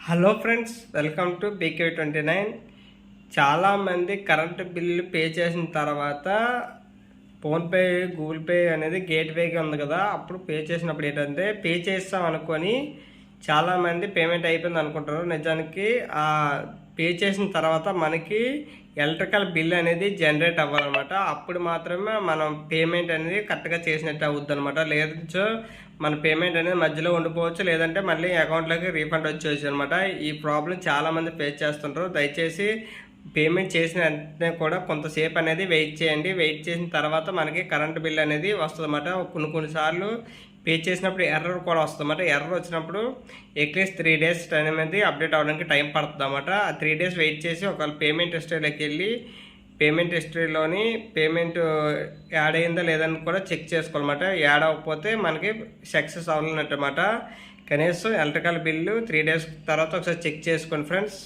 Hello friends, welcome to BK29. చాలామంది current bill pay చేసిన తర్వాత ఫోన్పే, గూగుల్ పే అనేది గేట్వేగా ఉంది కదా, అప్పుడు పే చేసినప్పుడు ఏంటంటే పే చేస్తాం అనుకొని చాలామంది పేమెంట్ అయిపోయింది అనుకుంటారు. నిజానికి ఆ పే చేసిన తర్వాత మనకి ఎలక్ట్రికల్ బిల్ అనేది జనరేట్ అవ్వాలన్నమాట. అప్పుడు మాత్రమే మనం పేమెంట్ అనేది కరెక్ట్గా చేసినట్టు అవుద్ది అనమాట. లేదో మన పేమెంట్ అనేది మధ్యలో ఉండిపోవచ్చు, లేదంటే మళ్ళీ అకౌంట్లోకి రీఫండ్ వచ్చేవచ్చు అనమాట. ఈ ప్రాబ్లం చాలామంది ఫేస్ చేస్తుంటారు. దయచేసి పేమెంట్ చేసిన వెంటనే కూడా కొంతసేపు అనేది వెయిట్ చేయండి. వెయిట్ చేసిన తర్వాత మనకి కరెంట్ బిల్ అనేది వస్తుంది అన్నమాట. కొన్నిసార్లు పే చేసినప్పుడు ఎర్రర్ కూడా వస్తుంది అన్నమాట. ఎర్రర్ వచ్చినప్పుడు అట్లీస్ట్ 3 days టైం అనేది అప్డేట్ అవ్వడానికి టైం పడుతుంది అన్నమాట. ఆ 3 days వెయిట్ చేసి ఒకవేళ పేమెంట్ హిస్టరీలోకి వెళ్ళి పేమెంట్ హిస్టరీలోని పేమెంట్ యాడ్ అయిందా లేదని కూడా చెక్ చేసుకోవాలన్నమాట. యాడ్ అవ్వకపోతే మనకి సక్సెస్ అవ్వలేనట్టు అన్నమాట. కనీసం ఎలక్ట్రికల్ బిల్లు 3 days తర్వాత ఒకసారి చెక్ చేసుకోండి ఫ్రెండ్స్.